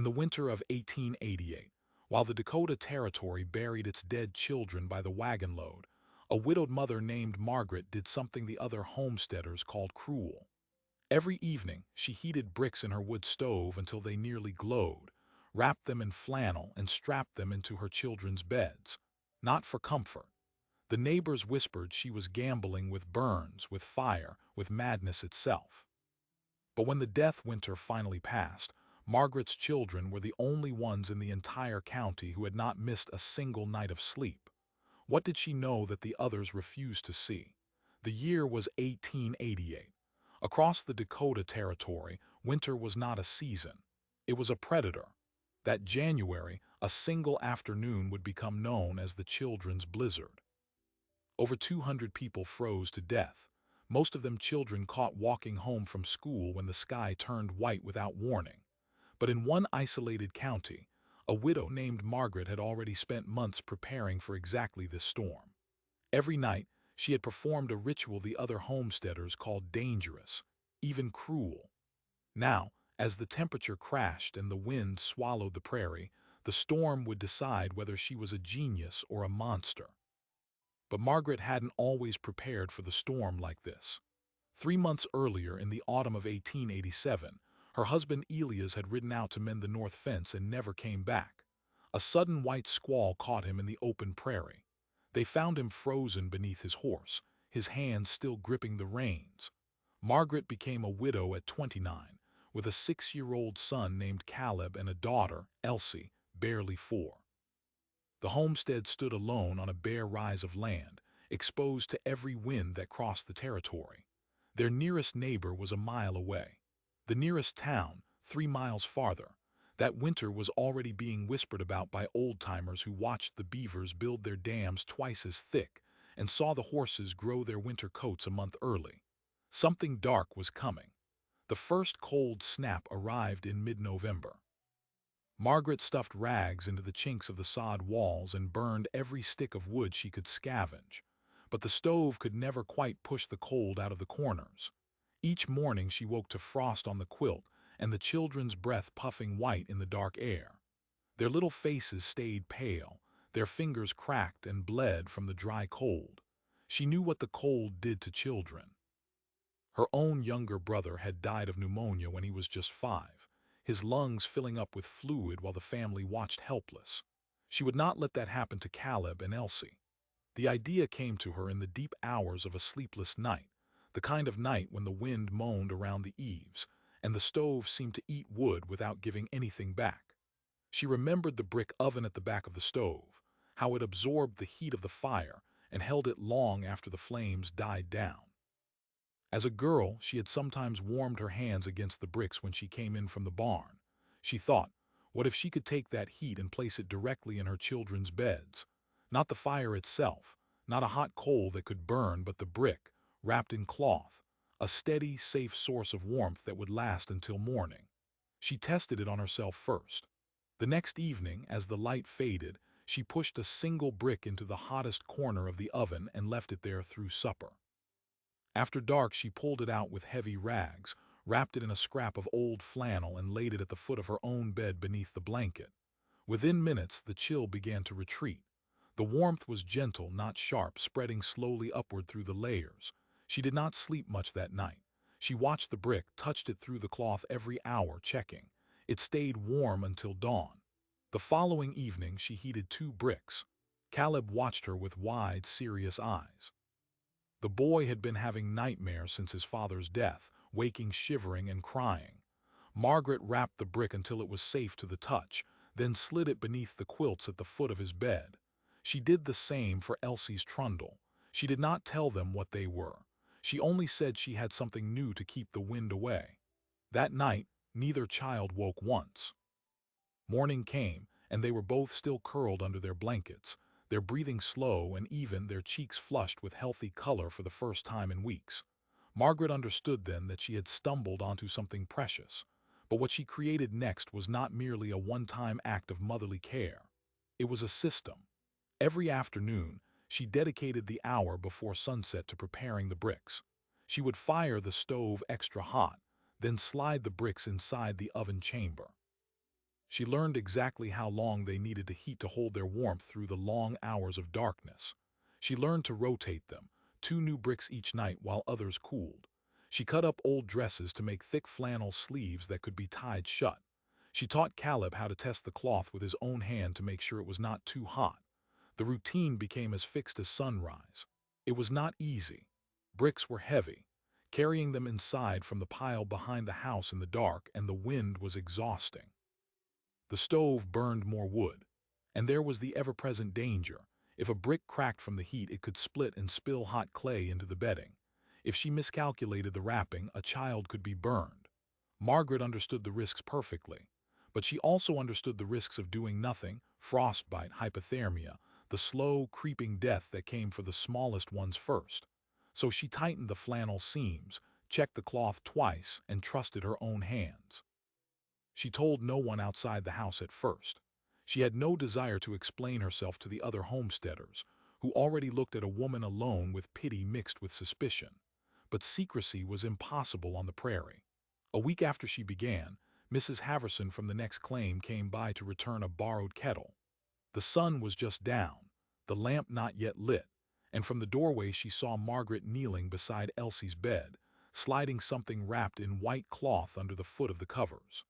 In the winter of 1888, while the Dakota Territory buried its dead children by the wagon load, a widowed mother named Margaret did something the other homesteaders called cruel. Every evening, she heated bricks in her wood stove until they nearly glowed, wrapped them in flannel, and strapped them into her children's beds. Not for comfort. The neighbors whispered she was gambling with burns, with fire, with madness itself. But when the death winter finally passed, Margaret's children were the only ones in the entire county who had not missed a single night of sleep. What did she know that the others refused to see? The year was 1888. Across the Dakota Territory, winter was not a season. It was a predator. That January, a single afternoon would become known as the Children's Blizzard. Over 200 people froze to death, most of them children caught walking home from school when the sky turned white without warning. But in one isolated county, a widow named Margaret had already spent months preparing for exactly this storm. Every night, she had performed a ritual the other homesteaders called dangerous, even cruel. Now, as the temperature crashed and the wind swallowed the prairie, the storm would decide whether she was a genius or a monster. But Margaret hadn't always prepared for the storm like this. 3 months earlier, in the autumn of 1887, her husband Elias had ridden out to mend the north fence and never came back. A sudden white squall caught him in the open prairie. They found him frozen beneath his horse, his hands still gripping the reins. Margaret became a widow at 29, with a 6-year-old son named Caleb and a daughter, Elsie, barely 4. The homestead stood alone on a bare rise of land, exposed to every wind that crossed the territory. Their nearest neighbor was a mile away. The nearest town, 3 miles farther. That winter was already being whispered about by old-timers who watched the beavers build their dams twice as thick and saw the horses grow their winter coats a month early. Something dark was coming. The first cold snap arrived in mid-November. Margaret stuffed rags into the chinks of the sod walls and burned every stick of wood she could scavenge. But the stove could never quite push the cold out of the corners. Each morning she woke to frost on the quilt and the children's breath puffing white in the dark air. Their little faces stayed pale, their fingers cracked and bled from the dry cold. She knew what the cold did to children. Her own younger brother had died of pneumonia when he was just 5, his lungs filling up with fluid while the family watched helpless. She would not let that happen to Caleb and Elsie. The idea came to her in the deep hours of a sleepless night, the kind of night when the wind moaned around the eaves, and the stove seemed to eat wood without giving anything back. She remembered the brick oven at the back of the stove, how it absorbed the heat of the fire and held it long after the flames died down. As a girl, she had sometimes warmed her hands against the bricks when she came in from the barn. She thought, what if she could take that heat and place it directly in her children's beds? Not the fire itself, not a hot coal that could burn, but the brick, wrapped in cloth, a steady, safe source of warmth that would last until morning. She tested it on herself first. The next evening, as the light faded, she pushed a single brick into the hottest corner of the oven and left it there through supper. After dark, she pulled it out with heavy rags, wrapped it in a scrap of old flannel, and laid it at the foot of her own bed beneath the blanket. Within minutes, the chill began to retreat. The warmth was gentle, not sharp, spreading slowly upward through the layers. She did not sleep much that night. She watched the brick, touched it through the cloth every hour, checking. It stayed warm until dawn. The following evening, she heated 2 bricks. Caleb watched her with wide, serious eyes. The boy had been having nightmares since his father's death, waking shivering and crying. Margaret wrapped the brick until it was safe to the touch, then slid it beneath the quilts at the foot of his bed. She did the same for Elsie's trundle. She did not tell them what they were. She only said she had something new to keep the wind away. That night, neither child woke once. Morning came, and they were both still curled under their blankets, their breathing slow and even, their cheeks flushed with healthy color for the first time in weeks. Margaret understood then that she had stumbled onto something precious. But what she created next was not merely a one-time act of motherly care. It was a system. Every afternoon, she dedicated the hour before sunset to preparing the bricks. She would fire the stove extra hot, then slide the bricks inside the oven chamber. She learned exactly how long they needed to heat to hold their warmth through the long hours of darkness. She learned to rotate them, 2 new bricks each night while others cooled. She cut up old dresses to make thick flannel sleeves that could be tied shut. She taught Caleb how to test the cloth with his own hand to make sure it was not too hot. The routine became as fixed as sunrise. It was not easy. Bricks were heavy. Carrying them inside from the pile behind the house in the dark, and the wind was exhausting. The stove burned more wood, and there was the ever-present danger. If a brick cracked from the heat, it could split and spill hot clay into the bedding. If she miscalculated the wrapping, a child could be burned. Margaret understood the risks perfectly, but she also understood the risks of doing nothing: frostbite, hypothermia, the slow, creeping death that came for the smallest ones first. So she tightened the flannel seams, checked the cloth twice, and trusted her own hands. She told no one outside the house at first. She had no desire to explain herself to the other homesteaders, who already looked at a woman alone with pity mixed with suspicion. But secrecy was impossible on the prairie. A week after she began, Mrs. Haverson from the next claim came by to return a borrowed kettle. The sun was just down, the lamp not yet lit, and from the doorway she saw Margaret kneeling beside Elsie's bed, sliding something wrapped in white cloth under the foot of the covers.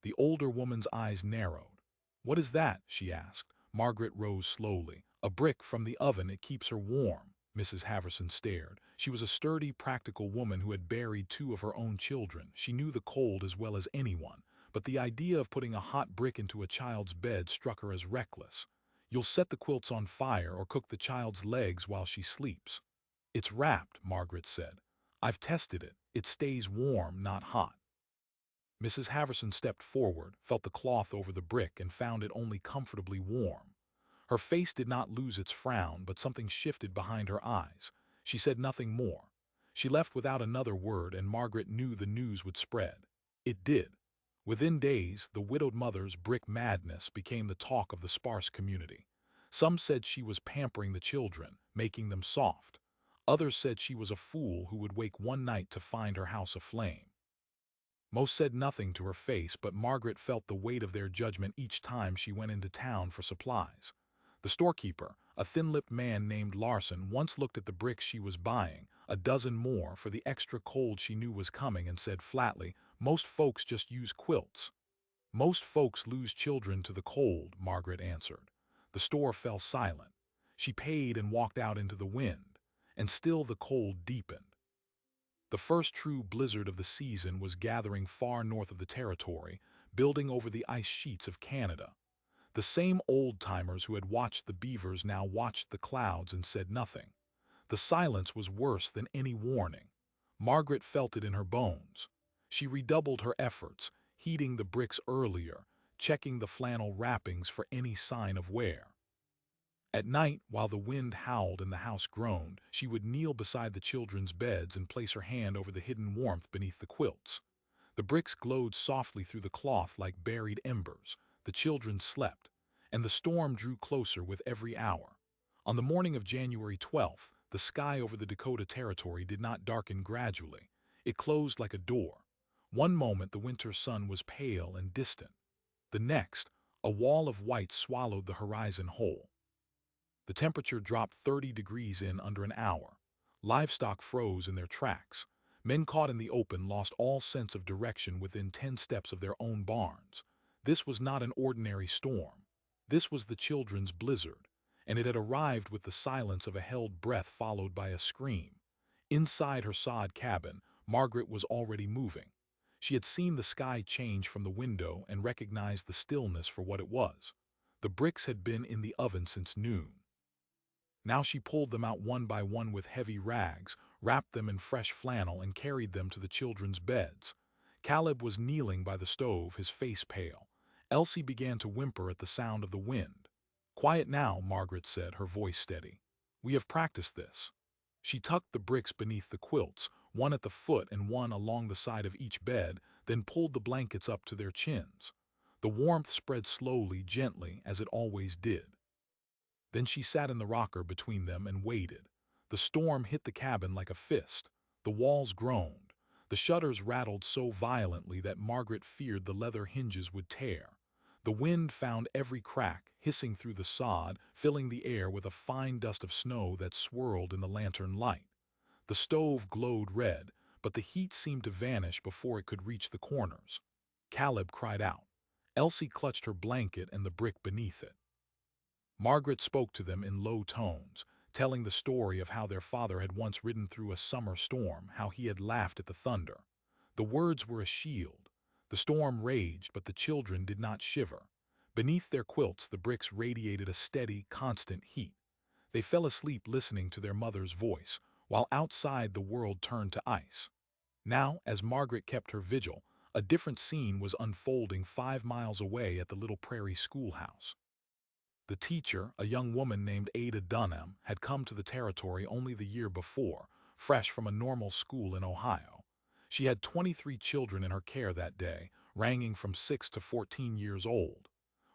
The older woman's eyes narrowed. "What is that?" she asked. Margaret rose slowly. "A brick from the oven. It keeps her warm." Mrs. Haverson stared. She was a sturdy, practical woman who had buried 2 of her own children. She knew the cold as well as anyone, but the idea of putting a hot brick into a child's bed struck her as reckless. "You'll set the quilts on fire or cook the child's legs while she sleeps." "It's wrapped," Margaret said. "I've tested it. It stays warm, not hot." Mrs. Haverson stepped forward, felt the cloth over the brick, and found it only comfortably warm. Her face did not lose its frown, but something shifted behind her eyes. She said nothing more. She left without another word, and Margaret knew the news would spread. It did. Within days, the widowed mother's brick madness became the talk of the sparse community. Some said she was pampering the children, making them soft. Others said she was a fool who would wake one night to find her house aflame. Most said nothing to her face, but Margaret felt the weight of their judgment each time she went into town for supplies. The storekeeper, a thin-lipped man named Larson, once looked at the bricks she was buying, a dozen more for the extra cold she knew was coming, and said flatly, "Most folks just use quilts." "Most folks lose children to the cold," Margaret answered. The store fell silent. She paid and walked out into the wind, and still the cold deepened. The first true blizzard of the season was gathering far north of the territory, building over the ice sheets of Canada. The same old-timers who had watched the beavers now watched the clouds and said nothing. The silence was worse than any warning. Margaret felt it in her bones. She redoubled her efforts, heating the bricks earlier, checking the flannel wrappings for any sign of wear. At night, while the wind howled and the house groaned, she would kneel beside the children's beds and place her hand over the hidden warmth beneath the quilts. The bricks glowed softly through the cloth like buried embers. The children slept, and the storm drew closer with every hour. On the morning of January 12th, the sky over the Dakota Territory did not darken gradually. It closed like a door. One moment the winter sun was pale and distant. The next, a wall of white swallowed the horizon whole. The temperature dropped 30 degrees in under an hour. Livestock froze in their tracks. Men caught in the open lost all sense of direction within 10 steps of their own barns. This was not an ordinary storm. This was the children's blizzard, and it had arrived with the silence of a held breath followed by a scream. Inside her sod cabin, Margaret was already moving. She had seen the sky change from the window and recognized the stillness for what it was. The bricks had been in the oven since noon. Now she pulled them out one by one with heavy rags, wrapped them in fresh flannel, and carried them to the children's beds. Caleb was kneeling by the stove, his face pale. Elsie began to whimper at the sound of the wind. "Quiet now," Margaret said, her voice steady. "We have practiced this." She tucked the bricks beneath the quilts, one at the foot and one along the side of each bed, then pulled the blankets up to their chins. The warmth spread slowly, gently, as it always did. Then she sat in the rocker between them and waited. The storm hit the cabin like a fist. The walls groaned. The shutters rattled so violently that Margaret feared the leather hinges would tear. The wind found every crack, hissing through the sod, filling the air with a fine dust of snow that swirled in the lantern light. The stove glowed red, but the heat seemed to vanish before it could reach the corners. Caleb cried out. Elsie clutched her blanket and the brick beneath it. Margaret spoke to them in low tones, telling the story of how their father had once ridden through a summer storm, how he had laughed at the thunder. The words were a shield. The storm raged, but the children did not shiver. Beneath their quilts, the bricks radiated a steady, constant heat. They fell asleep listening to their mother's voice, while outside the world turned to ice. Now, as Margaret kept her vigil, a different scene was unfolding 5 miles away at the little prairie schoolhouse. The teacher, a young woman named Ada Dunham, had come to the territory only the year before, fresh from a normal school in Ohio. She had 23 children in her care that day, ranging from 6 to 14 years old.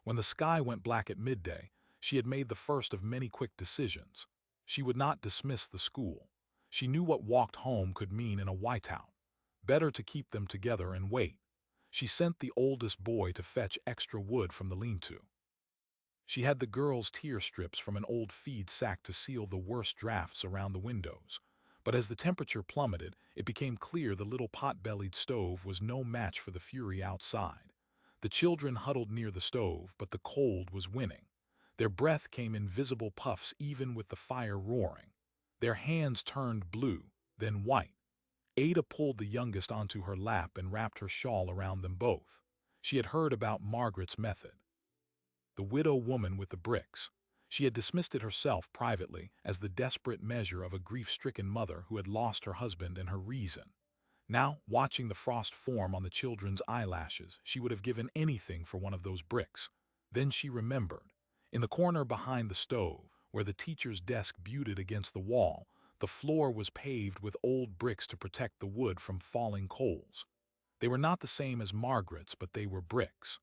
When the sky went black at midday, she had made the first of many quick decisions. She would not dismiss the school. She knew what walked home could mean in a whiteout. Better to keep them together and wait. She sent the oldest boy to fetch extra wood from the lean-to. She had the girls tear strips from an old feed sack to seal the worst drafts around the windows. But as the temperature plummeted, it became clear the little pot-bellied stove was no match for the fury outside. The children huddled near the stove, but the cold was winning. Their breath came in visible puffs even with the fire roaring. Their hands turned blue, then white. Ada pulled the youngest onto her lap and wrapped her shawl around them both. She had heard about Margaret's method. The widow woman with the bricks. She had dismissed it herself privately as the desperate measure of a grief-stricken mother who had lost her husband and her reason. Now, watching the frost form on the children's eyelashes, she would have given anything for one of those bricks. Then she remembered. In the corner behind the stove, where the teacher's desk butted against the wall, the floor was paved with old bricks to protect the wood from falling coals. They were not the same as Margaret's, but they were bricks.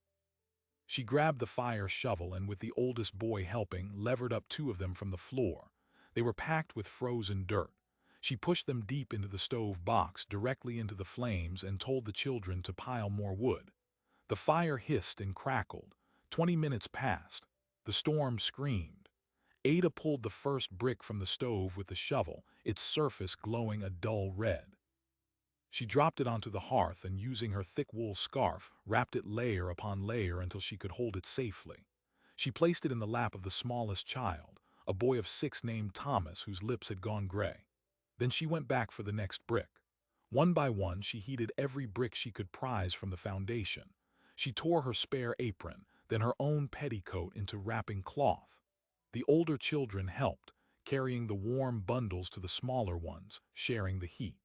She grabbed the fire shovel and, with the oldest boy helping, levered up 2 of them from the floor. They were packed with frozen dirt. She pushed them deep into the stove box, directly into the flames, and told the children to pile more wood. The fire hissed and crackled. 20 minutes passed. The storm screamed. Ada pulled the first brick from the stove with the shovel, its surface glowing a dull red. She dropped it onto the hearth and, using her thick wool scarf, wrapped it layer upon layer until she could hold it safely. She placed it in the lap of the smallest child, a boy of 6 named Thomas, whose lips had gone gray. Then she went back for the next brick. One by one, she heated every brick she could prize from the foundation. She tore her spare apron, then her own petticoat, into wrapping cloth. The older children helped, carrying the warm bundles to the smaller ones, sharing the heat.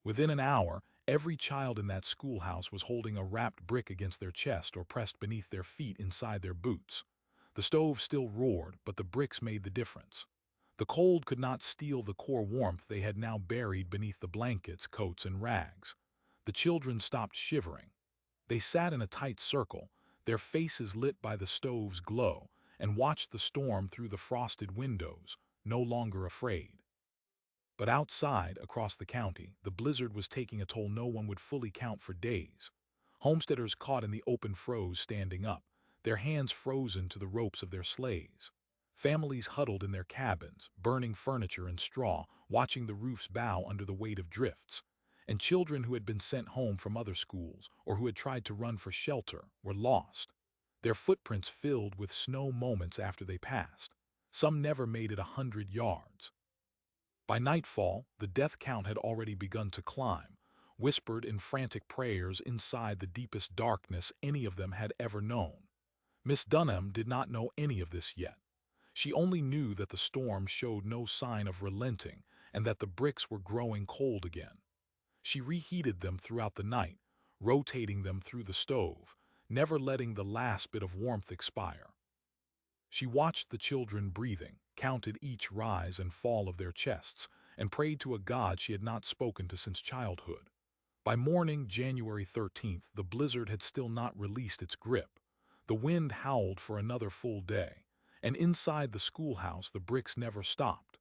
Within an hour, every child in that schoolhouse was holding a wrapped brick against their chest or pressed beneath their feet inside their boots. The stove still roared, but the bricks made the difference. The cold could not steal the core warmth they had now buried beneath the blankets, coats, and rags. The children stopped shivering. They sat in a tight circle, their faces lit by the stove's glow, and watched the storm through the frosted windows, no longer afraid. But outside, across the county, the blizzard was taking a toll no one would fully count for days. Homesteaders caught in the open froze standing up, their hands frozen to the ropes of their sleighs. Families huddled in their cabins, burning furniture and straw, watching the roofs bow under the weight of drifts. And children who had been sent home from other schools, or who had tried to run for shelter, were lost. Their footprints filled with snow moments after they passed. Some never made it 100 yards. By nightfall, the death count had already begun to climb, whispered in frantic prayers inside the deepest darkness any of them had ever known. Miss Dunham did not know any of this yet. She only knew that the storm showed no sign of relenting and that the bricks were growing cold again. She reheated them throughout the night, rotating them through the stove, never letting the last bit of warmth expire. She watched the children breathing, counted each rise and fall of their chests, and prayed to a God she had not spoken to since childhood. By morning, January 13th, the blizzard had still not released its grip. The wind howled for another full day, and inside the schoolhouse the bricks never stopped.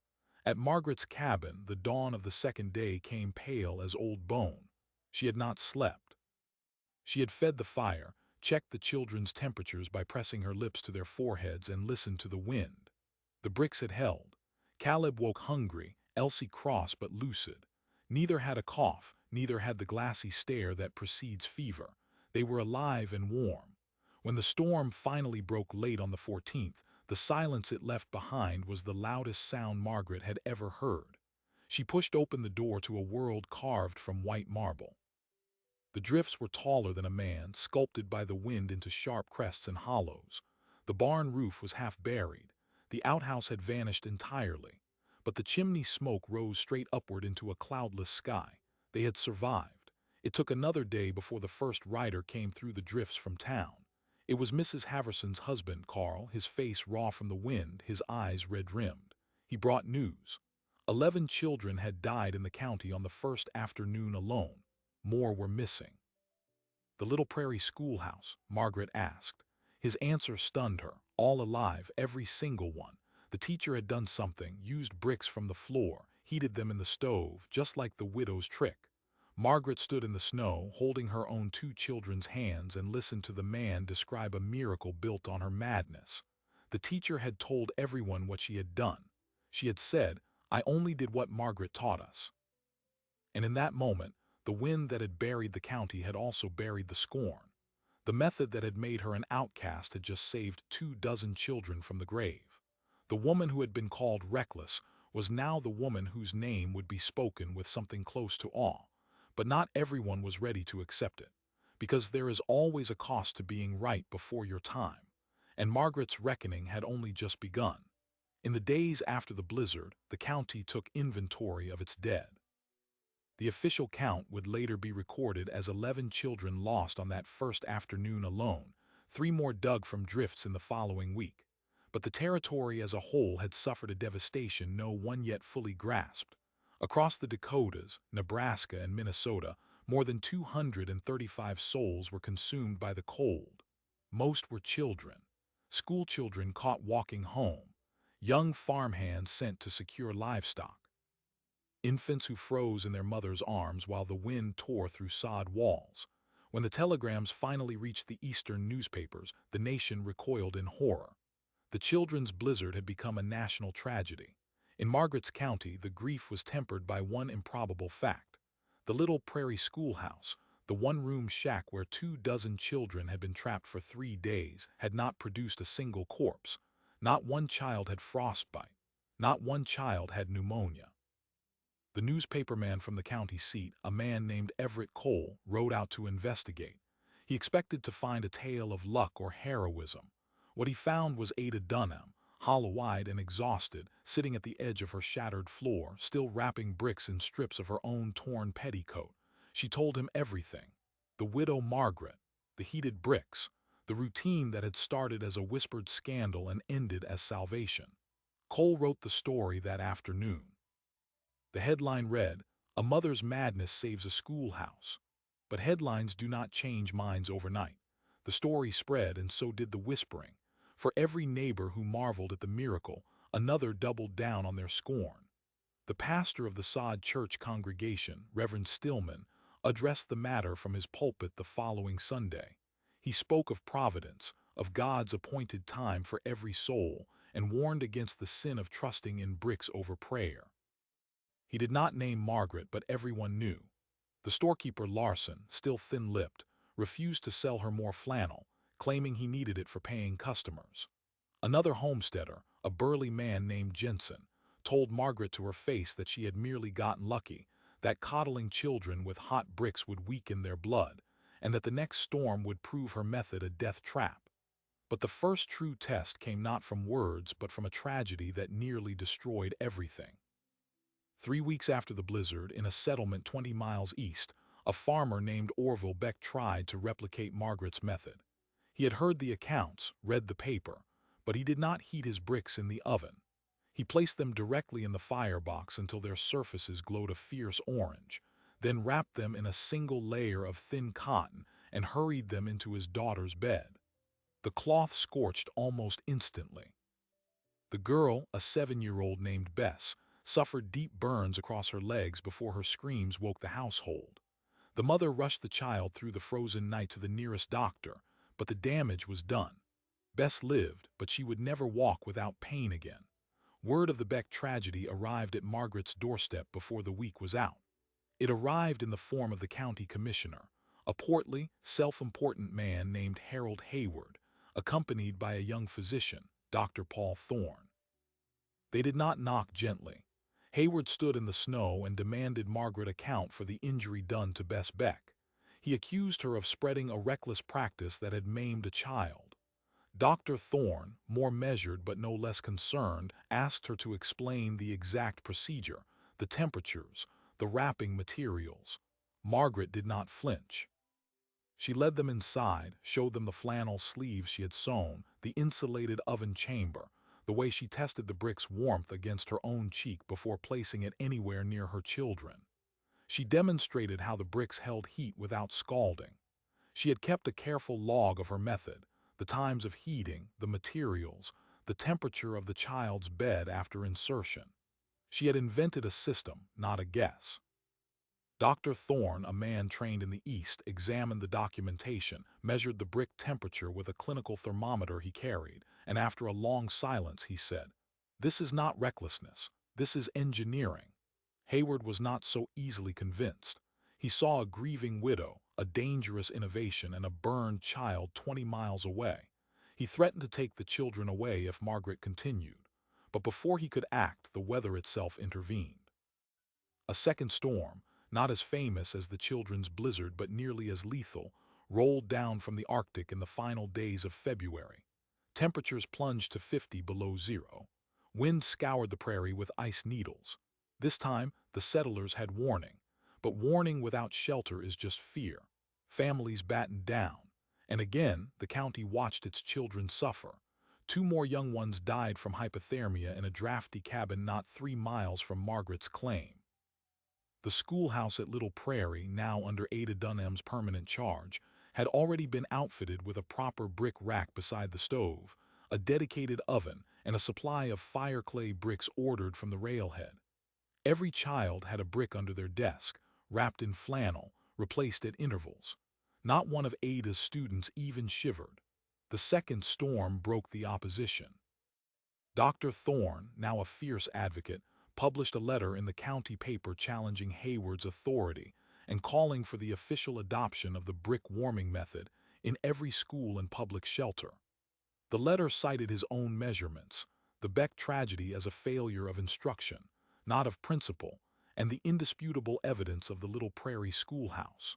At Margaret's cabin, the dawn of the second day came pale as old bone. She had not slept. She had fed the fire, checked the children's temperatures by pressing her lips to their foreheads and listened to the wind. The bricks had held. Caleb woke hungry, Elsie cross but lucid. Neither had a cough, neither had the glassy stare that precedes fever. They were alive and warm. When the storm finally broke late on the 14th, the silence it left behind was the loudest sound Margaret had ever heard. She pushed open the door to a world carved from white marble. The drifts were taller than a man, sculpted by the wind into sharp crests and hollows. The barn roof was half buried. The outhouse had vanished entirely. But the chimney smoke rose straight upward into a cloudless sky. They had survived. It took another day before the first rider came through the drifts from town. It was Mrs. Haverson's husband, Carl, his face raw from the wind, his eyes red-rimmed. He brought news. 11 children had died in the county on the first afternoon alone. More were missing. The little prairie schoolhouse, Margaret asked. His answer stunned her. All alive, every single one. The teacher had done something, used bricks from the floor, heated them in the stove, just like the widow's trick. Margaret stood in the snow, holding her own 2 children's hands, and listened to the man describe a miracle built on her madness. The teacher had told everyone what she had done. She had said, "I only did what Margaret taught us." And in that moment, the wind that had buried the county had also buried the scorn. The method that had made her an outcast had just saved 24 children from the grave. The woman who had been called reckless was now the woman whose name would be spoken with something close to awe. But not everyone was ready to accept it, because there is always a cost to being right before your time. And Margaret's reckoning had only just begun. In the days after the blizzard, the county took inventory of its dead. The official count would later be recorded as 11 children lost on that first afternoon alone, 3 more dug from drifts in the following week. But the territory as a whole had suffered a devastation no one yet fully grasped. Across the Dakotas, Nebraska, and Minnesota, more than 235 souls were consumed by the cold. Most were children. School children caught walking home. Young farmhands sent to secure livestock. Infants who froze in their mother's arms while the wind tore through sod walls. When the telegrams finally reached the eastern newspapers, the nation recoiled in horror. The children's blizzard had become a national tragedy. In Margaret's county, the grief was tempered by one improbable fact. The little prairie schoolhouse, the one-room shack where 24 children had been trapped for 3 days, had not produced a single corpse. Not one child had frostbite. Not one child had pneumonia. The newspaperman from the county seat, a man named Everett Cole, rode out to investigate. He expected to find a tale of luck or heroism. What he found was Ada Dunham, hollow-eyed and exhausted, sitting at the edge of her shattered floor, still wrapping bricks in strips of her own torn petticoat. She told him everything. The widow Margaret, the heated bricks, the routine that had started as a whispered scandal and ended as salvation. Cole wrote the story that afternoon. The headline read, "A mother's madness saves a schoolhouse." But headlines do not change minds overnight. The story spread, and so did the whispering. For every neighbor who marveled at the miracle, another doubled down on their scorn. The pastor of the Sod Church congregation, Reverend Stillman, addressed the matter from his pulpit the following Sunday. He spoke of providence, of God's appointed time for every soul, and warned against the sin of trusting in bricks over prayer. He did not name Margaret, but everyone knew. The storekeeper Larson, still thin-lipped, refused to sell her more flannel, claiming he needed it for paying customers. Another homesteader, a burly man named Jensen, told Margaret to her face that she had merely gotten lucky, that coddling children with hot bricks would weaken their blood, and that the next storm would prove her method a death trap. But the first true test came not from words but from a tragedy that nearly destroyed everything. 3 weeks after the blizzard, in a settlement 20 miles east, a farmer named Orville Beck tried to replicate Margaret's method. He had heard the accounts, read the paper, but he did not heat his bricks in the oven. He placed them directly in the firebox until their surfaces glowed a fierce orange, then wrapped them in a single layer of thin cotton and hurried them into his daughter's bed. The cloth scorched almost instantly. The girl, a 7-year-old named Bess, suffered deep burns across her legs before her screams woke the household. The mother rushed the child through the frozen night to the nearest doctor, but the damage was done. Bess lived, but she would never walk without pain again. Word of the Beck tragedy arrived at Margaret's doorstep before the week was out. It arrived in the form of the county commissioner, a portly, self-important man named Harold Hayward, accompanied by a young physician, Dr. Paul Thorne. They did not knock gently. Hayward stood in the snow and demanded Margaret account for the injury done to Bess Beck. He accused her of spreading a reckless practice that had maimed a child. Dr. Thorne, more measured but no less concerned, asked her to explain the exact procedure, the temperatures, the wrapping materials. Margaret did not flinch. She led them inside, showed them the flannel sleeves she had sewn, the insulated oven chamber, the way she tested the brick's warmth against her own cheek before placing it anywhere near her children. She demonstrated how the bricks held heat without scalding. She had kept a careful log of her method, the times of heating, the materials, the temperature of the child's bed after insertion. She had invented a system, not a guess. Dr. Thorne, a man trained in the East, examined the documentation, measured the brick temperature with a clinical thermometer he carried, and after a long silence he said, "This is not recklessness. This is engineering." Hayward was not so easily convinced. He saw a grieving widow, a dangerous innovation, and a burned child 20 miles away. He threatened to take the children away if Margaret continued. But before he could act, the weather itself intervened. A second storm, not as famous as the children's blizzard but nearly as lethal, rolled down from the Arctic in the final days of February. Temperatures plunged to 50 below zero. Wind scoured the prairie with ice needles. This time, the settlers had warning. But warning without shelter is just fear. Families battened down. And again, the county watched its children suffer. 2 more young ones died from hypothermia in a drafty cabin not 3 miles from Margaret's claim. The schoolhouse at Little Prairie, now under Ada Dunham's permanent charge, had already been outfitted with a proper brick rack beside the stove, a dedicated oven, and a supply of fire-clay bricks ordered from the railhead. Every child had a brick under their desk, wrapped in flannel, replaced at intervals. Not one of Ada's students even shivered. The second storm broke the opposition. Dr. Thorne, now a fierce advocate, published a letter in the county paper challenging Hayward's authority and calling for the official adoption of the brick warming method in every school and public shelter. The letter cited his own measurements, the Beck tragedy as a failure of instruction, not of principle, and the indisputable evidence of the Little Prairie schoolhouse.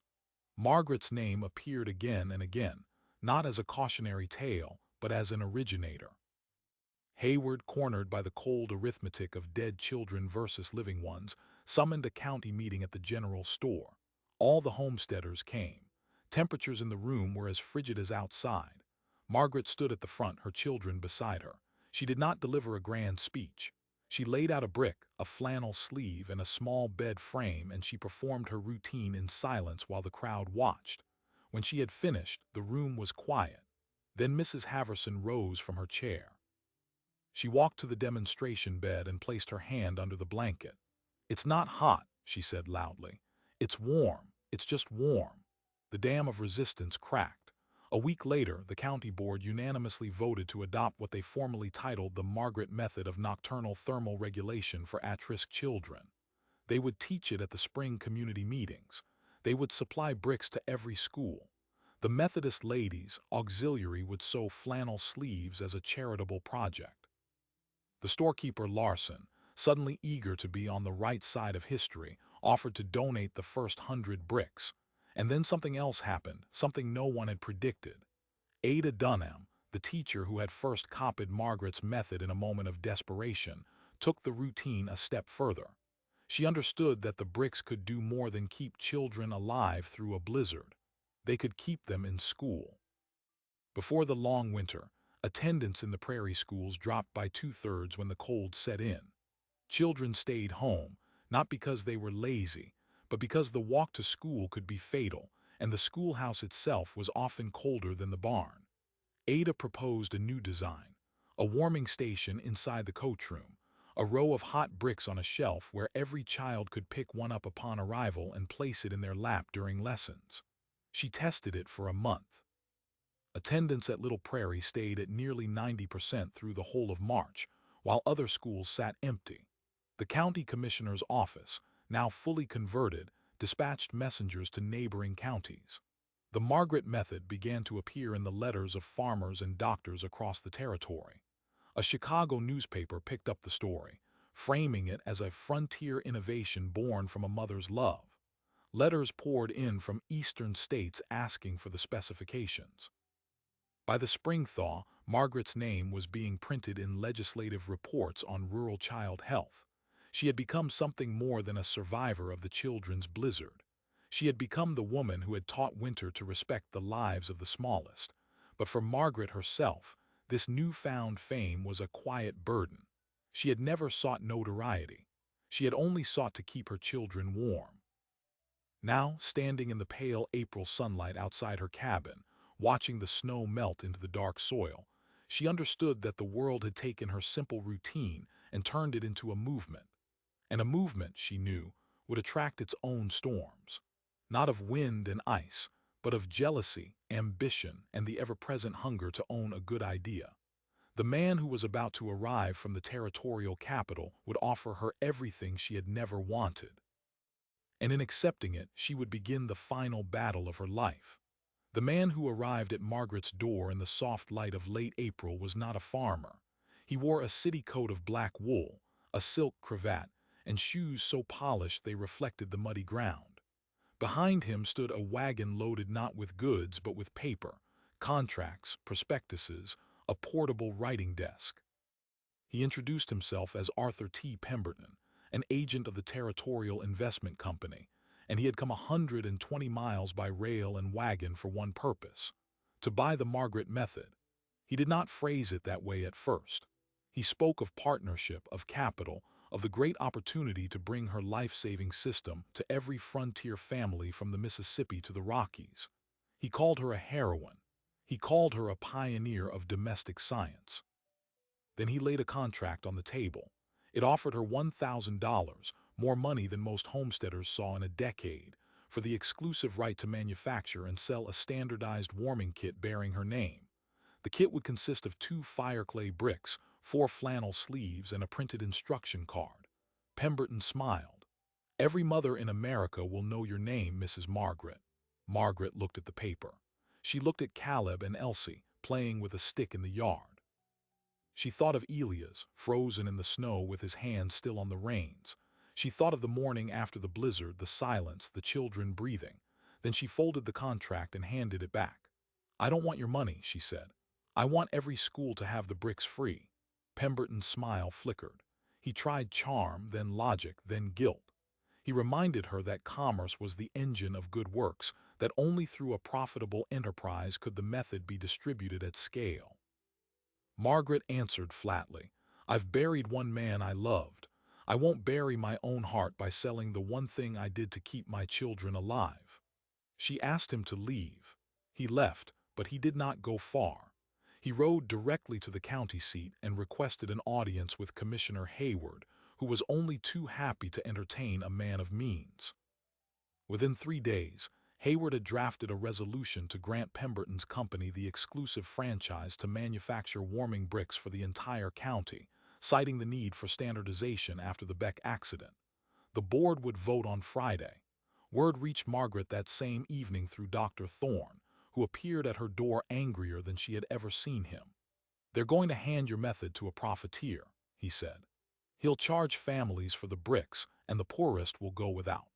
Margaret's name appeared again and again, not as a cautionary tale, but as an originator. Hayward, cornered by the cold arithmetic of dead children versus living ones, summoned a county meeting at the general store. All the homesteaders came. Temperatures in the room were as frigid as outside. Margaret stood at the front, her children beside her. She did not deliver a grand speech. She laid out a brick, a flannel sleeve, and a small bed frame, and she performed her routine in silence while the crowd watched. When she had finished, the room was quiet. Then Mrs. Haverson rose from her chair. She walked to the demonstration bed and placed her hand under the blanket. "It's not hot," she said loudly. "It's warm. It's just warm." The dam of resistance cracked. A week later, the county board unanimously voted to adopt what they formally titled the Margaret Method of Nocturnal Thermal Regulation for At-Risk Children. They would teach it at the spring community meetings. They would supply bricks to every school. The Methodist Ladies' Auxiliary would sew flannel sleeves as a charitable project. The storekeeper Larson, suddenly eager to be on the right side of history, offered to donate the first 100 bricks. And then something else happened, something no one had predicted. Ada Dunham, the teacher who had first copied Margaret's method in a moment of desperation, took the routine a step further. She understood that the bricks could do more than keep children alive through a blizzard. They could keep them in school. Before the long winter, attendance in the prairie schools dropped by 2/3 when the cold set in. Children stayed home, not because they were lazy, but because the walk to school could be fatal, and the schoolhouse itself was often colder than the barn. Ada proposed a new design, a warming station inside the coachroom, a row of hot bricks on a shelf where every child could pick one up upon arrival and place it in their lap during lessons. She tested it for a month. Attendance at Little Prairie stayed at nearly 90% through the whole of March, while other schools sat empty. The county commissioner's office, now fully converted, dispatched messengers to neighboring counties. The Margaret method began to appear in the letters of farmers and doctors across the territory. A Chicago newspaper picked up the story, framing it as a frontier innovation born from a mother's love. Letters poured in from eastern states asking for the specifications. By the spring thaw, Margaret's name was being printed in legislative reports on rural child health. She had become something more than a survivor of the children's blizzard. She had become the woman who had taught winter to respect the lives of the smallest. But for Margaret herself, this newfound fame was a quiet burden. She had never sought notoriety. She had only sought to keep her children warm. Now, standing in the pale April sunlight outside her cabin, watching the snow melt into the dark soil, she understood that the world had taken her simple routine and turned it into a movement. And a movement, she knew, would attract its own storms. Not of wind and ice, but of jealousy, ambition, and the ever-present hunger to own a good idea. The man who was about to arrive from the territorial capital would offer her everything she had never wanted. And in accepting it, she would begin the final battle of her life. The man who arrived at Margaret's door in the soft light of late April was not a farmer. He wore a city coat of black wool, a silk cravat, and shoes so polished they reflected the muddy ground. Behind him stood a wagon loaded not with goods but with paper, contracts, prospectuses, a portable writing desk. He introduced himself as Arthur T. Pemberton, an agent of the Territorial Investment Company, and he had come 120 miles by rail and wagon for one purpose: to buy the Margaret method. He did not phrase it that way at first. He spoke of partnership, of capital, of the great opportunity to bring her life-saving system to every frontier family from the Mississippi to the Rockies. He called her a heroine. He called her a pioneer of domestic science. Then he laid a contract on the table. It offered her $1,000, more money than most homesteaders saw in a decade, for the exclusive right to manufacture and sell a standardized warming kit bearing her name. The kit would consist of 2 fireclay bricks, 4 flannel sleeves, and a printed instruction card. Pemberton smiled. "Every mother in America will know your name, Mrs. Margaret." Margaret looked at the paper. She looked at Caleb and Elsie, playing with a stick in the yard. She thought of Elias, frozen in the snow with his hands still on the reins. She thought of the morning after the blizzard, the silence, the children breathing. Then she folded the contract and handed it back. "I don't want your money," she said. "I want every school to have the bricks free." Pemberton's smile flickered. He tried charm, then logic, then guilt. He reminded her that commerce was the engine of good works, that only through a profitable enterprise could the method be distributed at scale. Margaret answered flatly, "I've buried one man I loved. I won't bury my own heart by selling the one thing I did to keep my children alive." She asked him to leave. He left, but he did not go far. He rode directly to the county seat and requested an audience with Commissioner Hayward, who was only too happy to entertain a man of means. Within 3 days, Hayward had drafted a resolution to grant Pemberton's company the exclusive franchise to manufacture warming bricks for the entire county, citing the need for standardization after the Beck accident. The board would vote on Friday. Word reached Margaret that same evening through Dr. Thorne, who appeared at her door angrier than she had ever seen him. "They're going to hand your method to a profiteer," he said. "He'll charge families for the bricks, and the poorest will go without.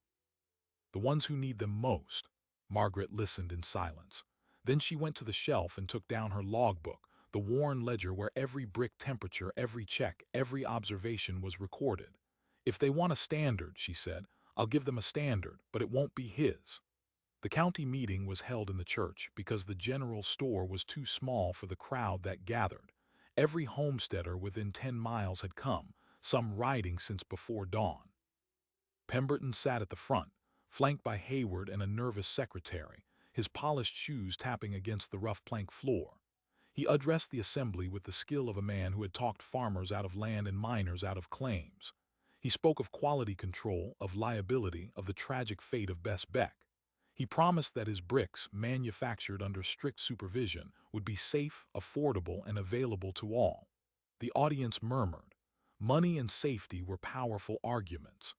The ones who need them most." Margaret listened in silence. Then she went to the shelf and took down her logbook, the worn ledger where every brick temperature, every check, every observation was recorded. "If they want a standard," she said, "I'll give them a standard, but it won't be his." The county meeting was held in the church because the general store was too small for the crowd that gathered. Every homesteader within 10 miles had come, some riding since before dawn. Pemberton sat at the front, flanked by Hayward and a nervous secretary, his polished shoes tapping against the rough plank floor. He addressed the assembly with the skill of a man who had talked farmers out of land and miners out of claims. He spoke of quality control, of liability, of the tragic fate of Bess Beck. He promised that his bricks, manufactured under strict supervision, would be safe, affordable, and available to all. The audience murmured. Money and safety were powerful arguments.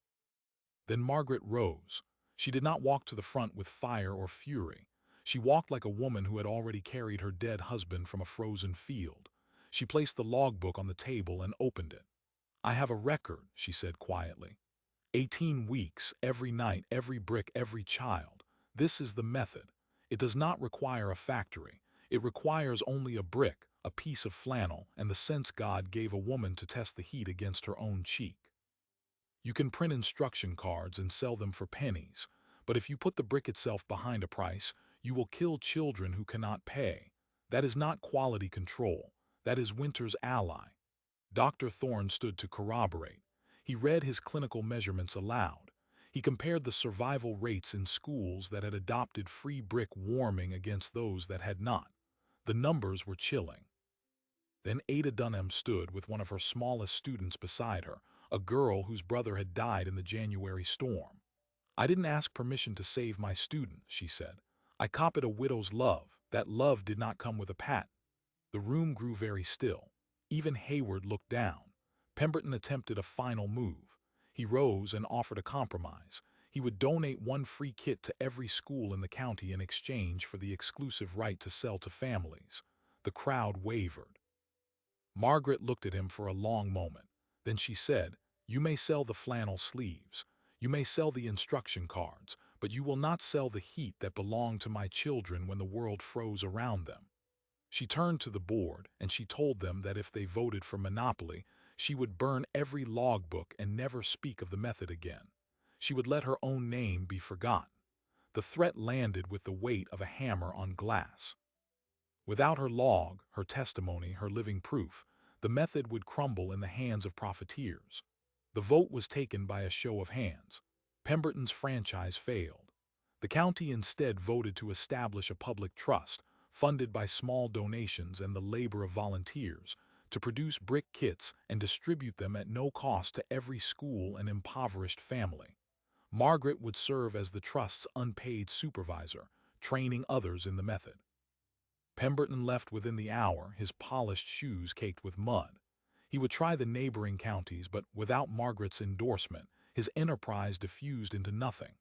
Then Margaret rose. She did not walk to the front with fire or fury. She walked like a woman who had already carried her dead husband from a frozen field. She placed the logbook on the table and opened it. "I have a record," she said quietly. 18 weeks, every night, every brick, every child. This is the method. It does not require a factory. It requires only a brick, a piece of flannel, and the sense God gave a woman to test the heat against her own cheek. You can print instruction cards and sell them for pennies, but if you put the brick itself behind a price, you will kill children who cannot pay. That is not quality control. That is winter's ally. Dr. Thorne stood to corroborate. He read his clinical measurements aloud. He compared the survival rates in schools that had adopted free brick warming against those that had not. The numbers were chilling. Then Ada Dunham stood with one of her smallest students beside her, a girl whose brother had died in the January storm. "I didn't ask permission to save my student," she said. "I copied a widow's love. That love did not come with a pat." The room grew very still. Even Hayward looked down. Pemberton attempted a final move. He rose and offered a compromise. He would donate one free kit to every school in the county in exchange for the exclusive right to sell to families. The crowd wavered. Margaret looked at him for a long moment. Then she said, "You may sell the flannel sleeves. You may sell the instruction cards, but you will not sell the heat that belonged to my children when the world froze around them." She turned to the board, and she told them that if they voted for monopoly, she would burn every logbook and never speak of the method again. She would let her own name be forgotten. The threat landed with the weight of a hammer on glass. Without her log, her testimony, her living proof, the method would crumble in the hands of profiteers. The vote was taken by a show of hands. Pemberton's franchise failed. The county instead voted to establish a public trust, funded by small donations and the labor of volunteers, to produce brick kits and distribute them at no cost to every school and impoverished family. Margaret would serve as the trust's unpaid supervisor, training others in the method. Pemberton left within the hour, his polished shoes caked with mud. He would try the neighboring counties, but without Margaret's endorsement, his enterprise diffused into nothing.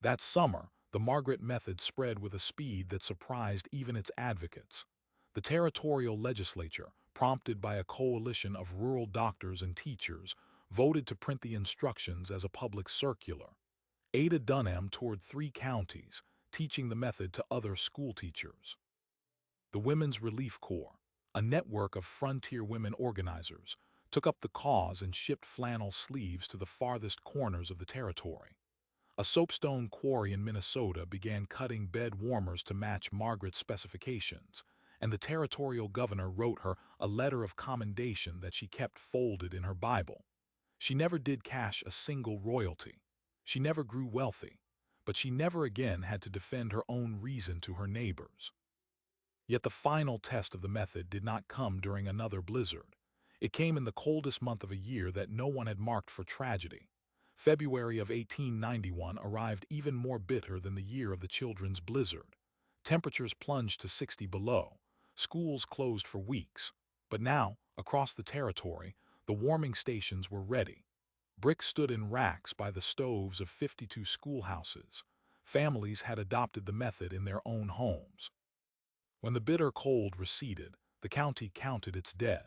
That summer, the Margaret method spread with a speed that surprised even its advocates. The territorial legislature, prompted by a coalition of rural doctors and teachers, voted to print the instructions as a public circular. Ada Dunham toured 3 counties, teaching the method to other schoolteachers. The Women's Relief Corps, a network of frontier women organizers, took up the cause and shipped flannel sleeves to the farthest corners of the territory. A soapstone quarry in Minnesota began cutting bed warmers to match Margaret's specifications, and the territorial governor wrote her a letter of commendation that she kept folded in her Bible. She never did cash a single royalty. She never grew wealthy, but she never again had to defend her own reason to her neighbors. Yet the final test of the method did not come during another blizzard. It came in the coldest month of a year that no one had marked for tragedy. February of 1891 arrived even more bitter than the year of the children's blizzard. Temperatures plunged to 60 below. Schools closed for weeks. But now, across the territory, the warming stations were ready. Bricks stood in racks by the stoves of 52 schoolhouses. Families had adopted the method in their own homes. When the bitter cold receded, the county counted its dead.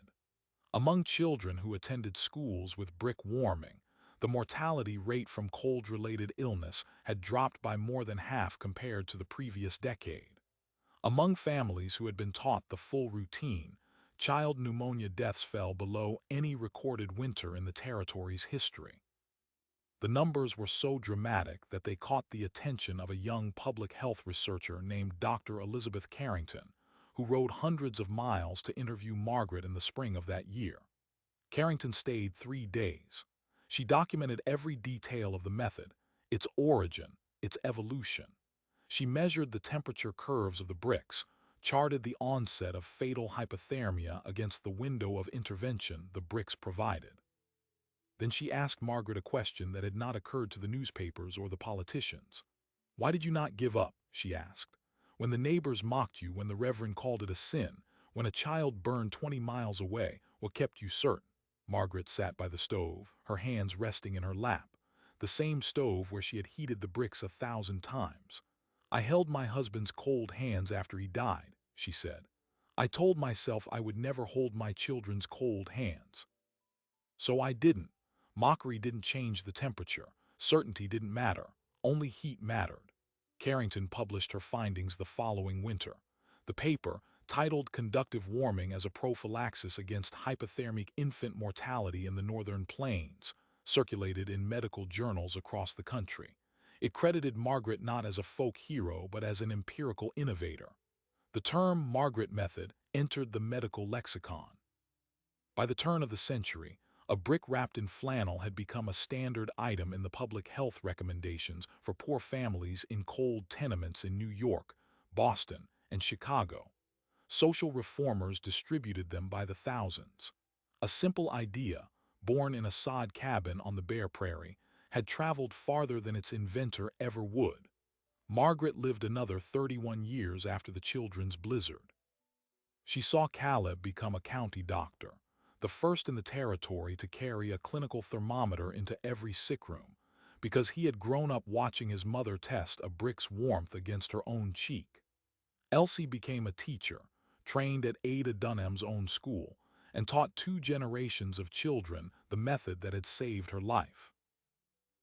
Among children who attended schools with brick warming, the mortality rate from cold-related illness had dropped by more than half compared to the previous decade. Among families who had been taught the full routine, child pneumonia deaths fell below any recorded winter in the territory's history. The numbers were so dramatic that they caught the attention of a young public health researcher named Dr. Elizabeth Carrington, who rode hundreds of miles to interview Margaret in the spring of that year. Carrington stayed 3 days. She documented every detail of the method, its origin, its evolution. She measured the temperature curves of the bricks, charted the onset of fatal hypothermia against the window of intervention the bricks provided. Then she asked Margaret a question that had not occurred to the newspapers or the politicians. Why did you not give up? She asked. When the neighbors mocked you, when the reverend called it a sin, when a child burned 20 miles away, what kept you certain? Margaret sat by the stove, her hands resting in her lap, the same stove where she had heated the bricks 1,000 times. I held my husband's cold hands after he died, she said. I told myself I would never hold my children's cold hands. So I didn't. Mockery didn't change the temperature. Certainty didn't matter. Only heat mattered. Carrington published her findings the following winter. The paper, titled Conductive Warming as a Prophylaxis Against Hypothermic Infant Mortality in the Northern Plains, circulated in medical journals across the country. It credited Margaret not as a folk hero but as an empirical innovator. The term Margaret method entered the medical lexicon. By the turn of the century, a brick wrapped in flannel had become a standard item in the public health recommendations for poor families in cold tenements in New York, Boston, and Chicago. Social reformers distributed them by the thousands. A simple idea, born in a sod cabin on the bare prairie, had traveled farther than its inventor ever would. Margaret lived another 31 years after the children's blizzard. She saw Caleb become a county doctor, the first in the territory to carry a clinical thermometer into every sick room, because he had grown up watching his mother test a brick's warmth against her own cheek. Elsie became a teacher, trained at Ada Dunham's own school, and taught 2 generations of children the method that had saved her life.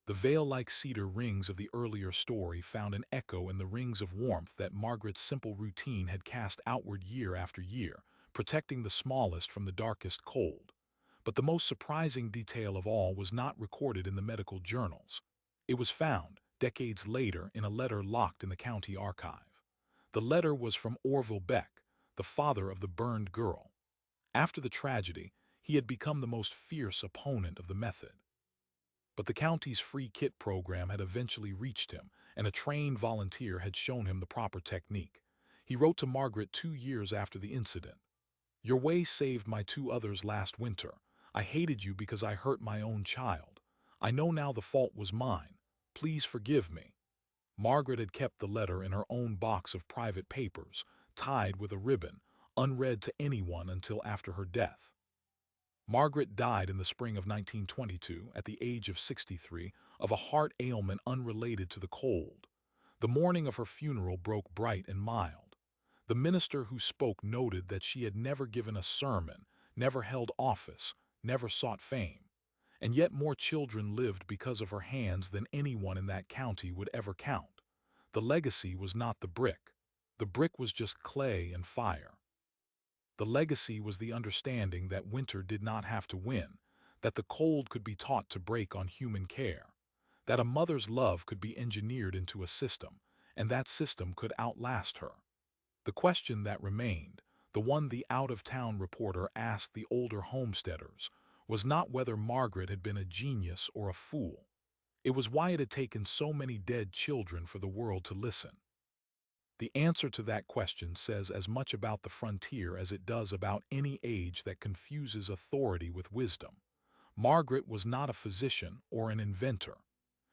The veil-like cedar rings of the earlier story found an echo in the rings of warmth that Margaret's simple routine had cast outward year after year, protecting the smallest from the darkest cold. But the most surprising detail of all was not recorded in the medical journals. It was found, decades later, in a letter locked in the county archive. The letter was from Orville Beck, the father of the burned girl. After the tragedy, he had become the most fierce opponent of the method. But the county's free kit program had eventually reached him, and a trained volunteer had shown him the proper technique. He wrote to Margaret 2 years after the incident. Your way saved my 2 others last winter. I hated you because I hurt my own child. I know now the fault was mine. Please forgive me. Margaret had kept the letter in her own box of private papers, tied with a ribbon, unread to anyone until after her death. Margaret died in the spring of 1922 at the age of 63 of a heart ailment unrelated to the cold. The morning of her funeral broke bright and mild. The minister who spoke noted that she had never given a sermon, never held office, never sought fame. And yet more children lived because of her hands than anyone in that county would ever count. The legacy was not the brick. The brick was just clay and fire. The legacy was the understanding that winter did not have to win, that the cold could be taught to break on human care, that a mother's love could be engineered into a system, and that system could outlast her. The question that remained, the one the out-of-town reporter asked the older homesteaders, was not whether Margaret had been a genius or a fool. It was why it had taken so many dead children for the world to listen. The answer to that question says as much about the frontier as it does about any age that confuses authority with wisdom. Margaret was not a physician or an inventor.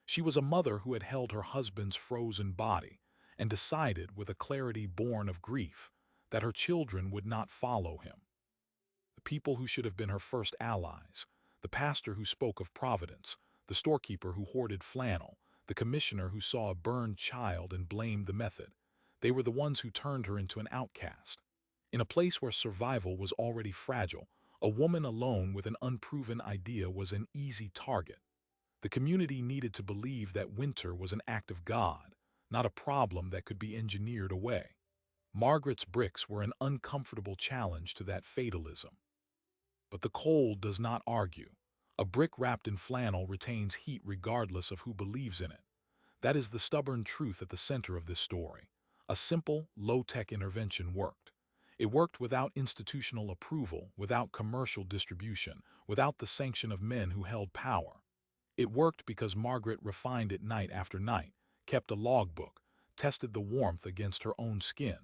She was a mother who had held her husband's frozen body and decided, with a clarity born of grief, that her children would not follow him. The people who should have been her first allies, the pastor who spoke of providence, the storekeeper who hoarded flannel, the commissioner who saw a burned child and blamed the method, they were the ones who turned her into an outcast. In a place where survival was already fragile, a woman alone with an unproven idea was an easy target. The community needed to believe that winter was an act of God, not a problem that could be engineered away. Margaret's bricks were an uncomfortable challenge to that fatalism. But the cold does not argue. A brick wrapped in flannel retains heat regardless of who believes in it. That is the stubborn truth at the center of this story. A simple, low-tech intervention worked. It worked without institutional approval, without commercial distribution, without the sanction of men who held power. It worked because Margaret refined it night after night, kept a logbook, tested the warmth against her own skin.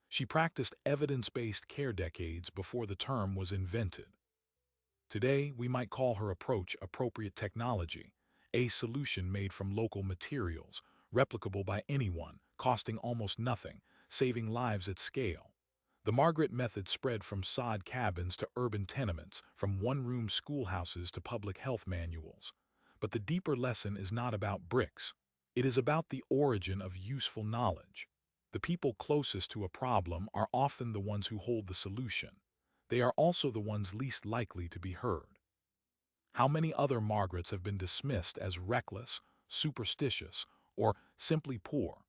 She practiced evidence-based care decades before the term was invented. Today, we might call her approach appropriate technology, a solution made from local materials, replicable by anyone, costing almost nothing, saving lives at scale. The Margaret method spread from sod cabins to urban tenements, from one-room schoolhouses to public health manuals. But the deeper lesson is not about bricks. It is about the origin of useful knowledge. The people closest to a problem are often the ones who hold the solution. They are also the ones least likely to be heard. How many other Margarets have been dismissed as reckless, superstitious, or simply poor?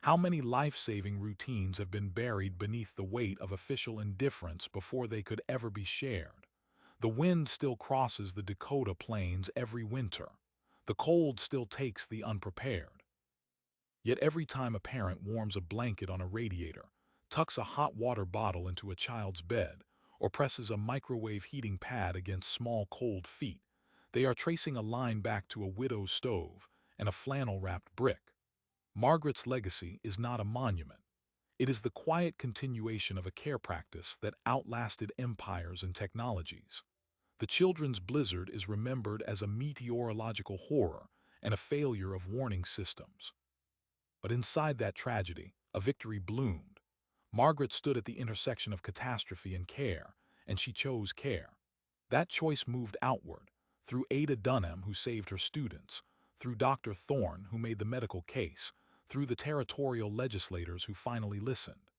How many life-saving routines have been buried beneath the weight of official indifference before they could ever be shared? The wind still crosses the Dakota plains every winter. The cold still takes the unprepared. Yet every time a parent warms a blanket on a radiator, tucks a hot water bottle into a child's bed, or presses a microwave heating pad against small cold feet, they are tracing a line back to a widow's stove and a flannel-wrapped brick. Margaret's legacy is not a monument. It is the quiet continuation of a care practice that outlasted empires and technologies. The children's blizzard is remembered as a meteorological horror and a failure of warning systems. But inside that tragedy, a victory bloomed. Margaret stood at the intersection of catastrophe and care, and she chose care. That choice moved outward, through Ada Dunham, who saved her students, through Dr. Thorne, who made the medical case, through the territorial legislators who finally listened.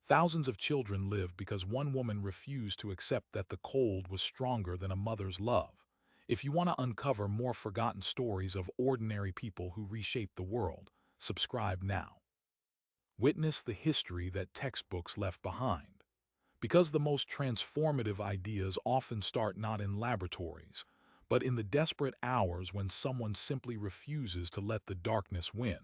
Thousands of children lived because one woman refused to accept that the cold was stronger than a mother's love. If you want to uncover more forgotten stories of ordinary people who reshaped the world, subscribe now. Witness the history that textbooks left behind. Because the most transformative ideas often start not in laboratories, but in the desperate hours when someone simply refuses to let the darkness win.